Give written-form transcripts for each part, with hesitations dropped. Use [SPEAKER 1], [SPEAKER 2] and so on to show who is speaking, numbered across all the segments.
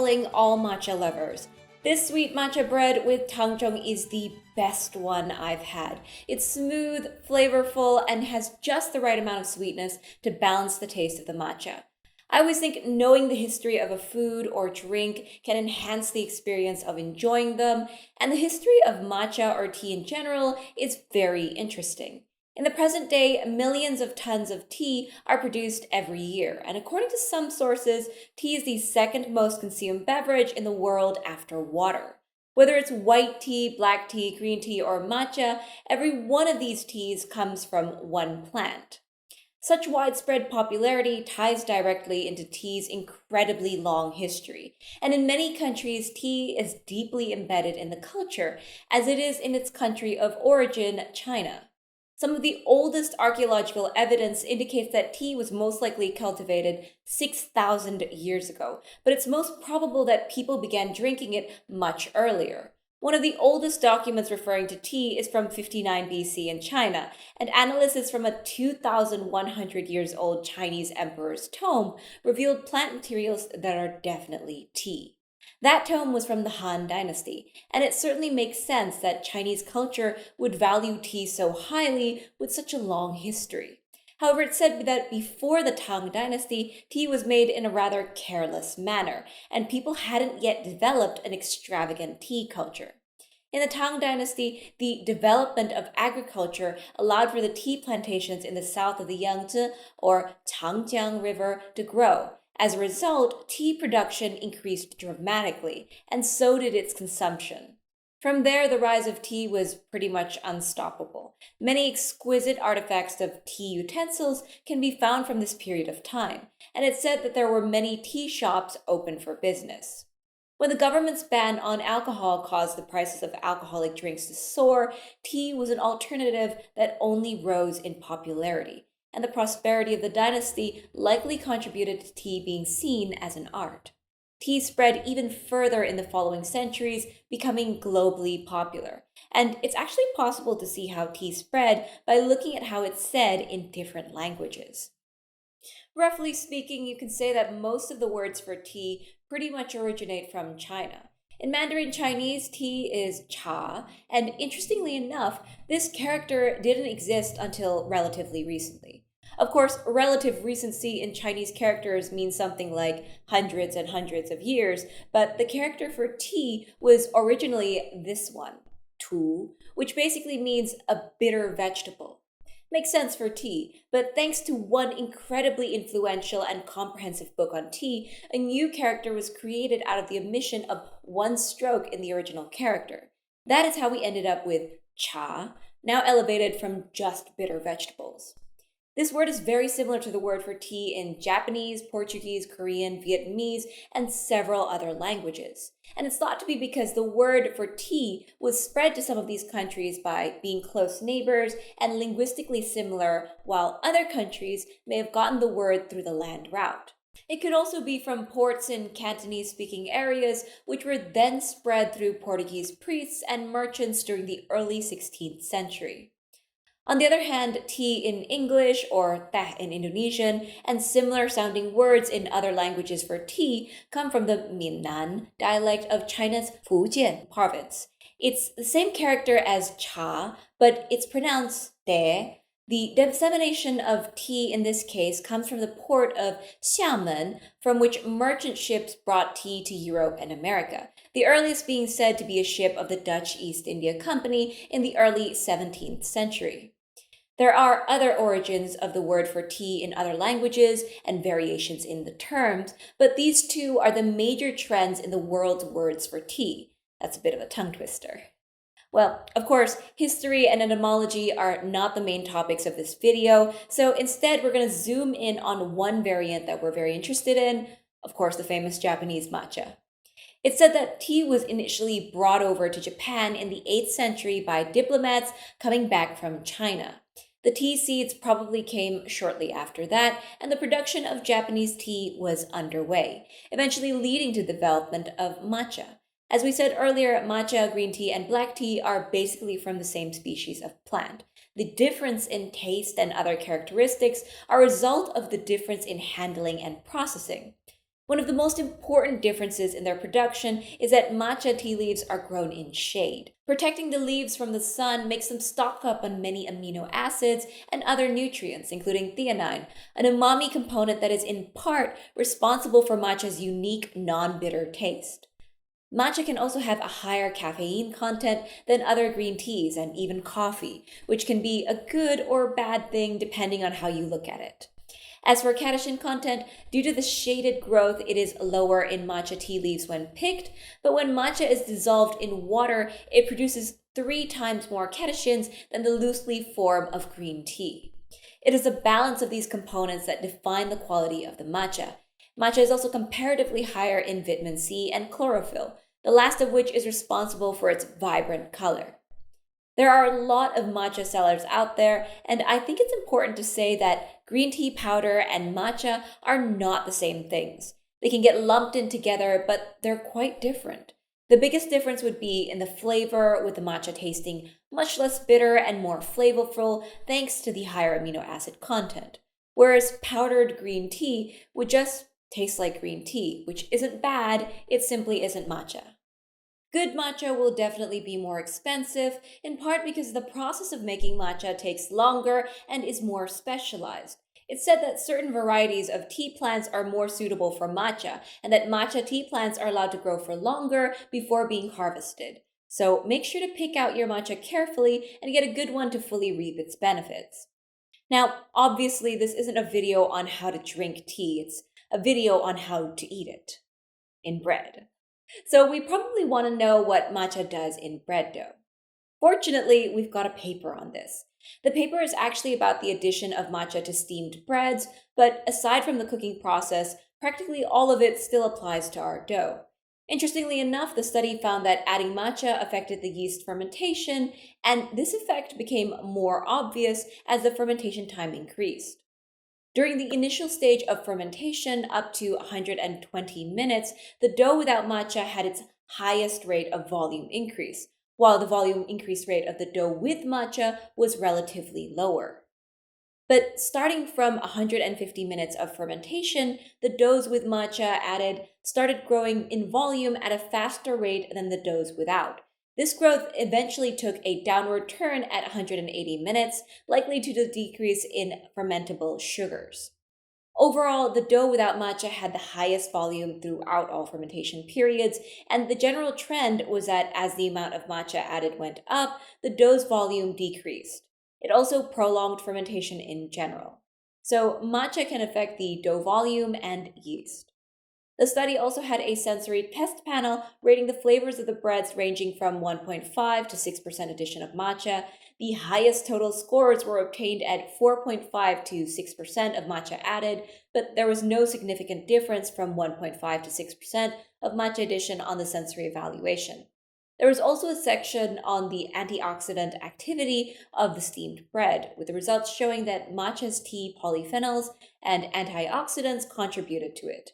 [SPEAKER 1] calling all matcha lovers. This sweet matcha bread with Tangzhong is the best one I've had. It's smooth, flavorful, and has just the right amount of sweetness to balance the taste of the matcha. I always think knowing the history of a food or drink can enhance the experience of enjoying them, and the history of matcha or tea in general is very interesting. In the present day, millions of tons of tea are produced every year, and according to some sources, tea is the second most consumed beverage in the world after water. Whether it's white tea, black tea, green tea, or matcha, every one of these teas comes from one plant. Such widespread popularity ties directly into tea's incredibly long history, and in many countries, tea is deeply embedded in the culture, as it is in its country of origin, China. Some of the oldest archaeological evidence indicates that tea was most likely cultivated 6,000 years ago, but it's most probable that people began drinking it much earlier. One of the oldest documents referring to tea is from 59 BC in China, and analysis from a 2,100 years old Chinese emperor's tome revealed plant materials that are definitely tea. That tome was from the Han Dynasty, and it certainly makes sense that Chinese culture would value tea so highly with such a long history. However, it's said that before the Tang Dynasty, tea was made in a rather careless manner, and people hadn't yet developed an extravagant tea culture. In the Tang Dynasty, the development of agriculture allowed for the tea plantations in the south of the Yangtze or Tangjiang River to grow. As a result, tea production increased dramatically, and so did its consumption. From there, the rise of tea was pretty much unstoppable. Many exquisite artifacts of tea utensils can be found from this period of time, and it's said that there were many tea shops open for business. When the government's ban on alcohol caused the prices of alcoholic drinks to soar, tea was an alternative that only rose in popularity, and the prosperity of the dynasty likely contributed to tea being seen as an art. Tea spread even further in the following centuries, becoming globally popular. And it's actually possible to see how tea spread by looking at how it's said in different languages. Roughly speaking, you can say that most of the words for tea pretty much originate from China. In Mandarin Chinese, tea is cha, and interestingly enough, this character didn't exist until relatively recently. Of course, relative recency in Chinese characters means something like hundreds and hundreds of years, but the character for tea was originally this one, tu, which basically means a bitter vegetable. Makes sense for tea, but thanks to one incredibly influential and comprehensive book on tea, a new character was created out of the omission of one stroke in the original character. That is how we ended up with cha, now elevated from just bitter vegetables. This word is very similar to the word for tea in Japanese, Portuguese, Korean, Vietnamese, and several other languages. And it's thought to be because the word for tea was spread to some of these countries by being close neighbors and linguistically similar, while other countries may have gotten the word through the land route. It could also be from ports in Cantonese-speaking areas, which were then spread through Portuguese priests and merchants during the early 16th century. On the other hand, tea in English or teh in Indonesian and similar sounding words in other languages for tea come from the Minnan dialect of China's Fujian province. It's the same character as cha, but it's pronounced te. The dissemination of tea in this case comes from the port of Xiamen, from which merchant ships brought tea to Europe and America, the earliest being said to be a ship of the Dutch East India Company in the early 17th century. There are other origins of the word for tea in other languages and variations in the terms, but these two are the major trends in the world's words for tea. That's a bit of a tongue twister. Well, of course, history and etymology are not the main topics of this video, so instead we're going to zoom in on one variant that we're very interested in, of course, the famous Japanese matcha. It's said that tea was initially brought over to Japan in the 8th century by diplomats coming back from China. The tea seeds probably came shortly after that, and the production of Japanese tea was underway, eventually leading to the development of matcha. As we said earlier, matcha, green tea, and black tea are basically from the same species of plant. The difference in taste and other characteristics are a result of the difference in handling and processing. One of the most important differences in their production is that matcha tea leaves are grown in shade. Protecting the leaves from the sun makes them stock up on many amino acids and other nutrients, including theanine, an umami component that is in part responsible for matcha's unique non-bitter taste. Matcha can also have a higher caffeine content than other green teas and even coffee, which can be a good or bad thing depending on how you look at it. As for catechin content, due to the shaded growth, it is lower in matcha tea leaves when picked, but when matcha is dissolved in water, it produces 3 times more catechins than the loose leaf form of green tea. It is a balance of these components that define the quality of the matcha. Matcha is also comparatively higher in vitamin C and chlorophyll, the last of which is responsible for its vibrant color. There are a lot of matcha sellers out there, and I think it's important to say that green tea powder and matcha are not the same things. They can get lumped in together, but they're quite different. The biggest difference would be in the flavor, with the matcha tasting much less bitter and more flavorful thanks to the higher amino acid content, whereas powdered green tea would just taste like green tea, which isn't bad, it simply isn't matcha. Good matcha will definitely be more expensive, in part because the process of making matcha takes longer and is more specialized. It's said that certain varieties of tea plants are more suitable for matcha, and that matcha tea plants are allowed to grow for longer before being harvested. So make sure to pick out your matcha carefully and get a good one to fully reap its benefits. Now, obviously, this isn't a video on how to drink tea, it's a video on how to eat it in bread. So we probably want to know what matcha does in bread dough. Fortunately, we've got a paper on this. The paper is actually about the addition of matcha to steamed breads, but aside from the cooking process, practically all of it still applies to our dough. Interestingly enough, the study found that adding matcha affected the yeast fermentation, and this effect became more obvious as the fermentation time increased. During the initial stage of fermentation, up to 120 minutes, the dough without matcha had its highest rate of volume increase, while the volume increase rate of the dough with matcha was relatively lower. But starting from 150 minutes of fermentation, the doughs with matcha added started growing in volume at a faster rate than the doughs without. This growth eventually took a downward turn at 180 minutes, likely due to the decrease in fermentable sugars. Overall, the dough without matcha had the highest volume throughout all fermentation periods, and the general trend was that as the amount of matcha added went up, the dough's volume decreased. It also prolonged fermentation in general. So matcha can affect the dough volume and yeast. The study also had a sensory test panel rating the flavors of the breads ranging from 1.5 to 6% addition of matcha. The highest total scores were obtained at 4.5 to 6% of matcha added, but there was no significant difference from 1.5 to 6% of matcha addition on the sensory evaluation. There was also a section on the antioxidant activity of the steamed bread, with the results showing that matcha's tea polyphenols and antioxidants contributed to it.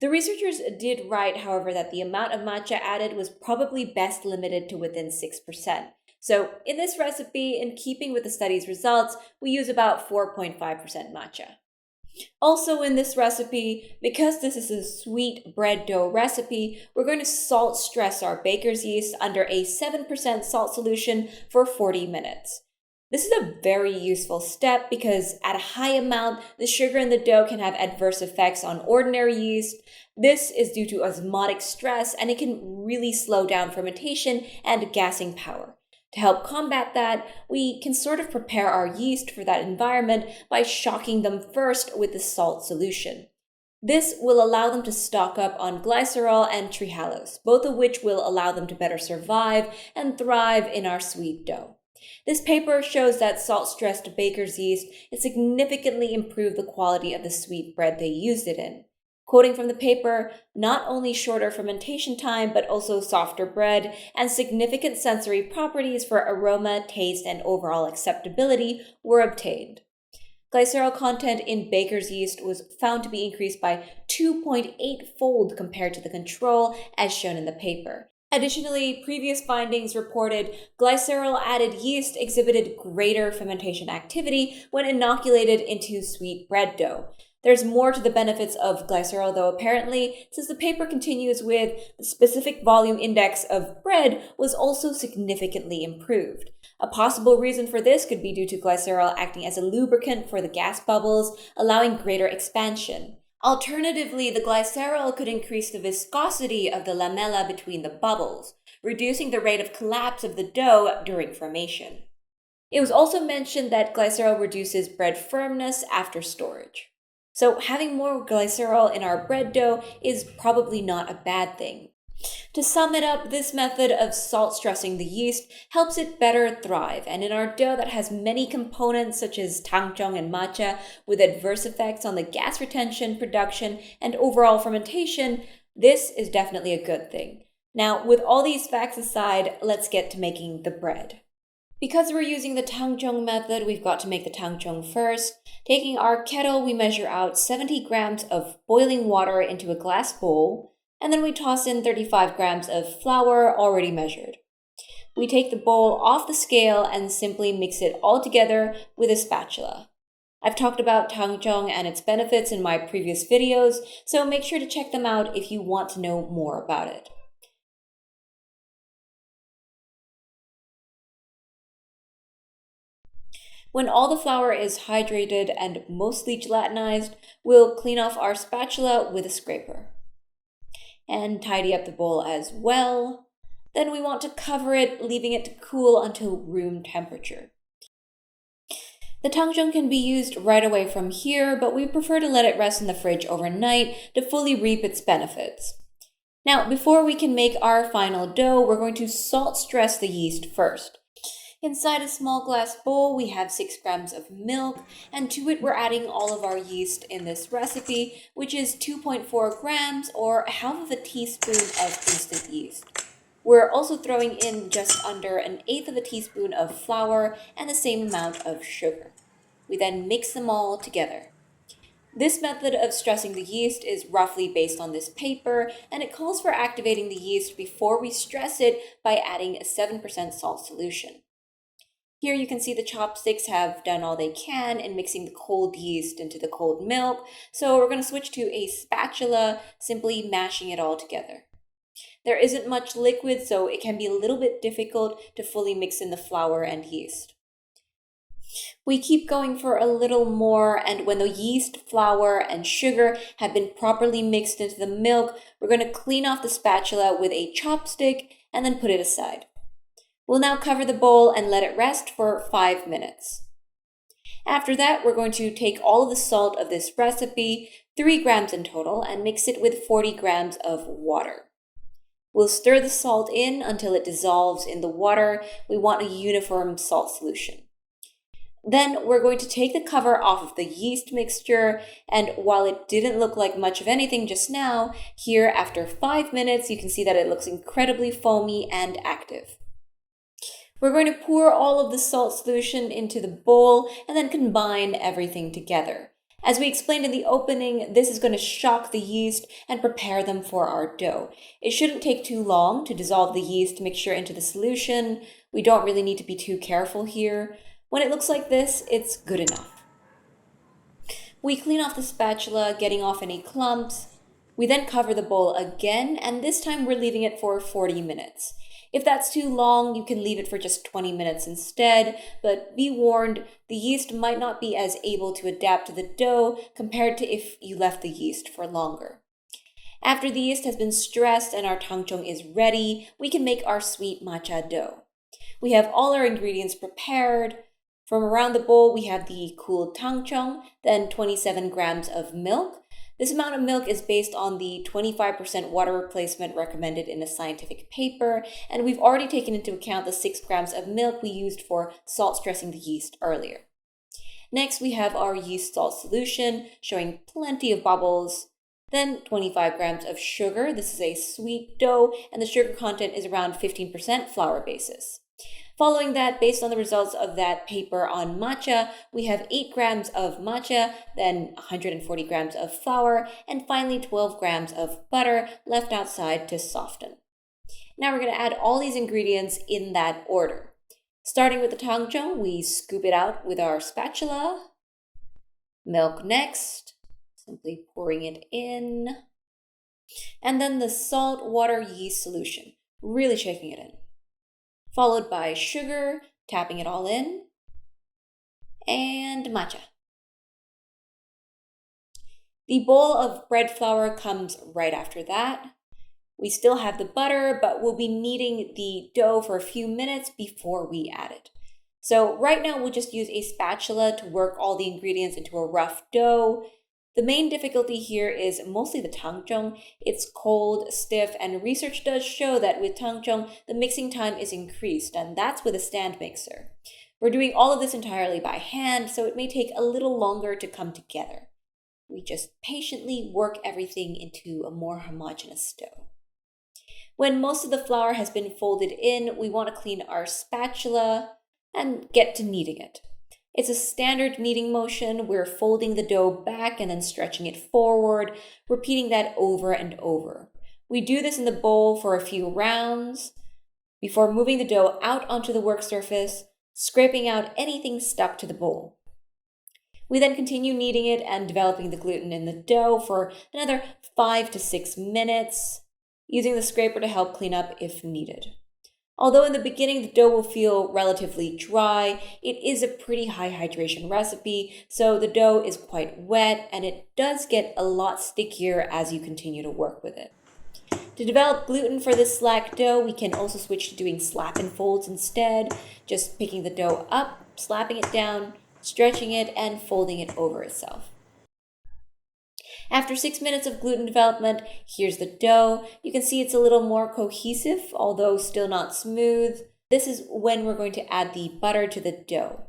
[SPEAKER 1] The researchers did write, however, that the amount of matcha added was probably best limited to within 6%. So in this recipe, in keeping with the study's results, we use about 4.5% matcha. Also in this recipe, because this is a sweet bread dough recipe, we're going to salt stress our baker's yeast under a 7% salt solution for 40 minutes. This is a very useful step because at a high amount, the sugar in the dough can have adverse effects on ordinary yeast. This is due to osmotic stress, and it can really slow down fermentation and gassing power. To help combat that, we can sort of prepare our yeast for that environment by shocking them first with the salt solution. This will allow them to stock up on glycerol and trehalose, both of which will allow them to better survive and thrive in our sweet dough. This paper shows that salt-stressed baker's yeast significantly improved the quality of the sweet bread they used it in. Quoting from the paper, not only shorter fermentation time, but also softer bread and significant sensory properties for aroma, taste, and overall acceptability were obtained. Glycerol content in baker's yeast was found to be increased by 2.8-fold compared to the control, as shown in the paper. Additionally, previous findings reported glycerol-added yeast exhibited greater fermentation activity when inoculated into sweet bread dough. There's more to the benefits of glycerol though apparently, since the paper continues with the specific volume index of bread was also significantly improved. A possible reason for this could be due to glycerol acting as a lubricant for the gas bubbles, allowing greater expansion. Alternatively, the glycerol could increase the viscosity of the lamella between the bubbles, reducing the rate of collapse of the dough during formation. It was also mentioned that glycerol reduces bread firmness after storage. So having more glycerol in our bread dough is probably not a bad thing. To sum it up, this method of salt stressing the yeast helps it better thrive, and in our dough that has many components such as Tangzhong and Matcha with adverse effects on the gas retention, production, and overall fermentation, this is definitely a good thing. Now, with all these facts aside, let's get to making the bread. Because we're using the Tangzhong method, we've got to make the Tangzhong first. Taking our kettle, we measure out 70 grams of boiling water into a glass bowl, and then we toss in 35 grams of flour already measured. We take the bowl off the scale and simply mix it all together with a spatula. I've talked about Tangzhong and its benefits in my previous videos, so make sure to check them out if you want to know more about it. When all the flour is hydrated and mostly gelatinized, we'll clean off our spatula with a scraper. And tidy up the bowl as well. Then we want to cover it, leaving it to cool until room temperature. The Tangzhong can be used right away from here, but we prefer to let it rest in the fridge overnight to fully reap its benefits. Now, before we can make our final dough, we're going to salt stress the yeast first. Inside a small glass bowl, we have 6 grams of milk, and to it we're adding all of our yeast in this recipe, which is 2.4 grams or half of a teaspoon of instant yeast. We're also throwing in just under an eighth of a teaspoon of flour and the same amount of sugar. We then mix them all together. This method of stressing the yeast is roughly based on this paper, and it calls for activating the yeast before we stress it by adding a 7% salt solution. Here you can see the chopsticks have done all they can in mixing the cold yeast into the cold milk, so we're going to switch to a spatula, simply mashing it all together. There isn't much liquid, so it can be a little bit difficult to fully mix in the flour and yeast. We keep going for a little more, and when the yeast, flour, and sugar have been properly mixed into the milk, we're going to clean off the spatula with a chopstick and then put it aside. We'll now cover the bowl and let it rest for 5 minutes. After that, we're going to take all of the salt of this recipe, 3 grams in total, and mix it with 40 grams of water. We'll stir the salt in until it dissolves in the water. We want a uniform salt solution. Then we're going to take the cover off of the yeast mixture, and while it didn't look like much of anything just now, here after 5 minutes you can see that it looks incredibly foamy and active. We're going to pour all of the salt solution into the bowl and then combine everything together. As we explained in the opening, this is going to shock the yeast and prepare them for our dough. It shouldn't take too long to dissolve the yeast mixture into the solution. We don't really need to be too careful here. When it looks like this, it's good enough. We clean off the spatula, getting off any clumps. We then cover the bowl again, and this time we're leaving it for 40 minutes. If that's too long, you can leave it for just 20 minutes instead, but be warned, the yeast might not be as able to adapt to the dough compared to if you left the yeast for longer. After the yeast has been stressed and our Tangzhong is ready, we can make our sweet matcha dough. We have all our ingredients prepared. From around the bowl, we have the cooled Tangzhong, then 27 grams of milk. This amount of milk is based on the 25% water replacement recommended in a scientific paper, and we've already taken into account the 6 grams of milk we used for salt stressing the yeast earlier. Next, we have our yeast salt solution, showing plenty of bubbles. Then 25 grams of sugar. This is a sweet dough, and the sugar content is around 15% flour basis. Following that, based on the results of that paper on matcha, we have 8 grams of matcha, then 140 grams of flour, and finally 12 grams of butter left outside to soften. Now we're going to add all these ingredients in that order. Starting with the Tangzhong, we scoop it out with our spatula. Milk next. Simply pouring it in. And then the salt water yeast solution, really shaking it in. Followed by sugar, tapping it all in, and matcha. The bowl of bread flour comes right after that. We still have the butter, but we'll be kneading the dough for a few minutes before we add it. So right now we'll just use a spatula to work all the ingredients into a rough dough. The main difficulty here is mostly the Tangzhong. It's cold, stiff, and research does show that with Tangzhong, the mixing time is increased, and that's with a stand mixer. We're doing all of this entirely by hand, so it may take a little longer to come together. We just patiently work everything into a more homogeneous dough. When most of the flour has been folded in, we want to clean our spatula and get to kneading it. It's a standard kneading motion. We're folding the dough back and then stretching it forward, repeating that over and over. We do this in the bowl for a few rounds before moving the dough out onto the work surface, scraping out anything stuck to the bowl. We then continue kneading it and developing the gluten in the dough for another 5 to 6 minutes, using the scraper to help clean up if needed. Although in the beginning the dough will feel relatively dry, it is a pretty high hydration recipe, so the dough is quite wet and it does get a lot stickier as you continue to work with it. To develop gluten for this slack dough, we can also switch to doing slap and folds instead, just picking the dough up, slapping it down, stretching it, and folding it over itself. After 6 minutes of gluten development, here's the dough. You can see it's a little more cohesive, although still not smooth. This is when we're going to add the butter to the dough.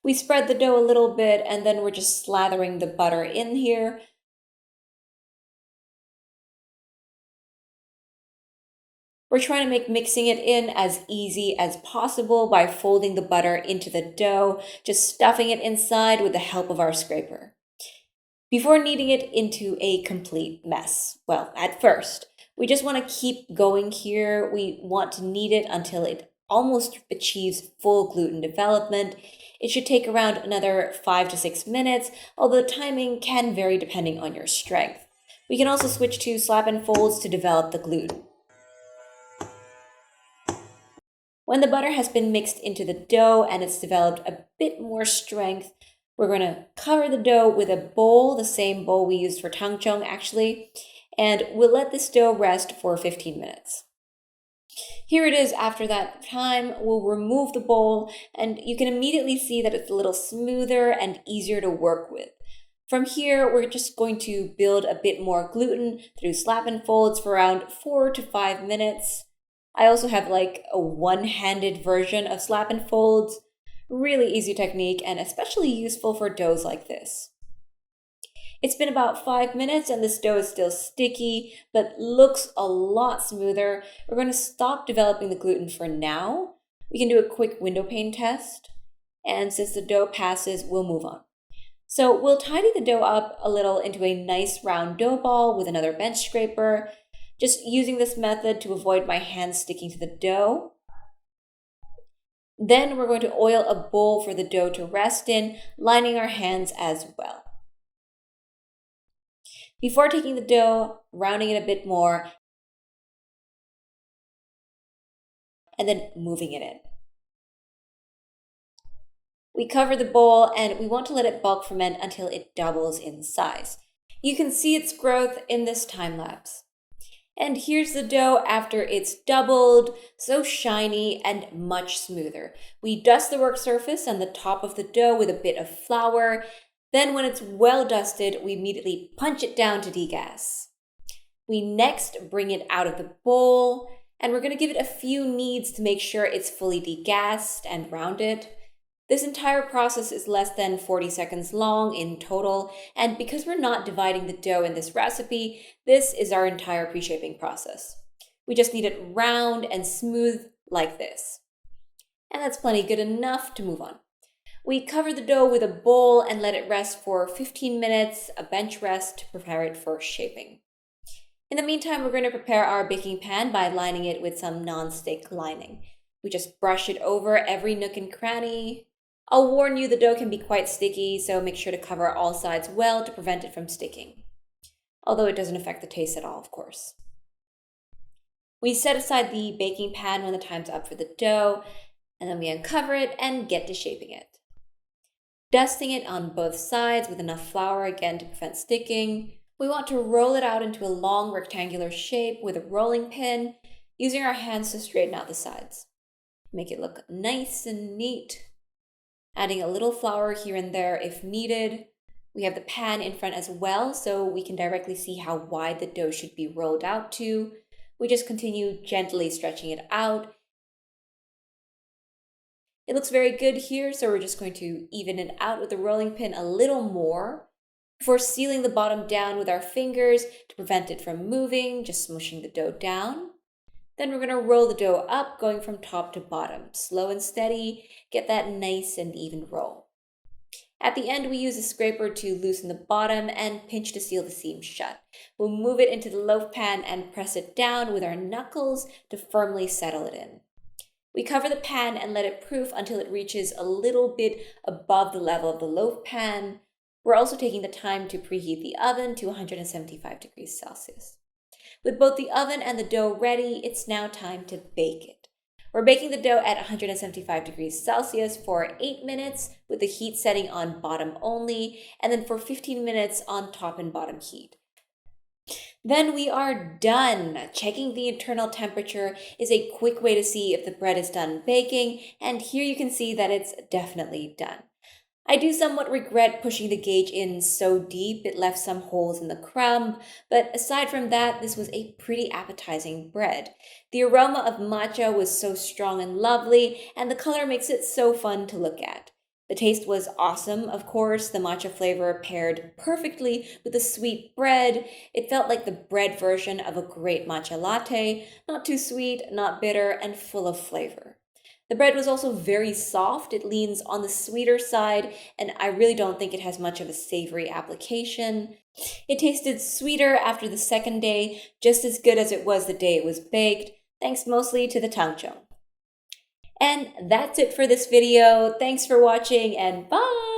[SPEAKER 1] We spread the dough a little bit, and then we're just slathering the butter in here. We're trying to make mixing it in as easy as possible by folding the butter into the dough, just stuffing it inside with the help of our scraper. Before kneading it into a complete mess, well, at first, we just want to keep going here. We want to knead it until it almost achieves full gluten development. It should take around another 5 to 6 minutes, although the timing can vary depending on your strength. We can also switch to slap and folds to develop the gluten. When the butter has been mixed into the dough and it's developed a bit more strength, we're going to cover the dough with a bowl, the same bowl we used for Tangzhong actually, and we'll let this dough rest for 15 minutes. Here it is after that time. We'll remove the bowl and you can immediately see that it's a little smoother and easier to work with. From here, we're just going to build a bit more gluten through slap and folds for around 4 to 5 minutes. I also have like a one-handed version of slap and folds. Really easy technique and especially useful for doughs like this. It's been about 5 minutes and this dough is still sticky, but looks a lot smoother. We're going to stop developing the gluten for now. We can do a quick window pane test. And since the dough passes, we'll move on. So we'll tidy the dough up a little into a nice round dough ball with another bench scraper. Just using this method to avoid my hands sticking to the dough. Then we're going to oil a bowl for the dough to rest in, lining our hands as well. Before taking the dough, rounding it a bit more, and then moving it in. We cover the bowl and we want to let it bulk ferment until it doubles in size. You can see its growth in this time lapse. And here's the dough after it's doubled, so shiny and much smoother. We dust the work surface and the top of the dough with a bit of flour. Then when it's well dusted, we immediately punch it down to degas. We next bring it out of the bowl, and we're going to give it a few kneads to make sure it's fully degassed and rounded. This entire process is less than 40 seconds long in total, and because we're not dividing the dough in this recipe, this is our entire pre-shaping process. We just need it round and smooth like this. And that's plenty good enough to move on. We cover the dough with a bowl and let it rest for 15 minutes, a bench rest to prepare it for shaping. In the meantime, we're going to prepare our baking pan by lining it with some non-stick lining. We just brush it over every nook and cranny, I'll warn you, the dough can be quite sticky, so make sure to cover all sides well to prevent it from sticking. Although it doesn't affect the taste at all, of course. We set aside the baking pan when the time's up for the dough, and then we uncover it and get to shaping it. Dusting it on both sides with enough flour again to prevent sticking. We want to roll it out into a long rectangular shape with a rolling pin, using our hands to straighten out the sides. Make it look nice and neat. Adding a little flour here and there if needed. We have the pan in front as well, so we can directly see how wide the dough should be rolled out to. We just continue gently stretching it out. It looks very good here, so we're just going to even it out with the rolling pin a little more before sealing the bottom down with our fingers to prevent it from moving, just smushing the dough down. Then we're going to roll the dough up, going from top to bottom, slow and steady, get that nice and even roll. At the end, we use a scraper to loosen the bottom and pinch to seal the seam shut. We'll move it into the loaf pan and press it down with our knuckles to firmly settle it in. We cover the pan and let it proof until it reaches a little bit above the level of the loaf pan. We're also taking the time to preheat the oven to 175 degrees Celsius. With both the oven and the dough ready, it's now time to bake it. We're baking the dough at 175 degrees Celsius for 8 minutes with the heat setting on bottom only, and then for 15 minutes on top and bottom heat. Then we are done. Checking the internal temperature is a quick way to see if the bread is done baking, and here you can see that it's definitely done. I do somewhat regret pushing the gauge in so deep it left some holes in the crumb, but aside from that, this was a pretty appetizing bread. The aroma of matcha was so strong and lovely, and the color makes it so fun to look at. The taste was awesome, of course. The matcha flavor paired perfectly with the sweet bread. It felt like the bread version of a great matcha latte, not too sweet, not bitter, and full of flavor. The bread was also very soft. It leans on the sweeter side, and I really don't think it has much of a savory application. It tasted sweeter after the second day, just as good as it was the day it was baked, thanks mostly to the Tangzhong. And that's it for this video. Thanks for watching, and bye!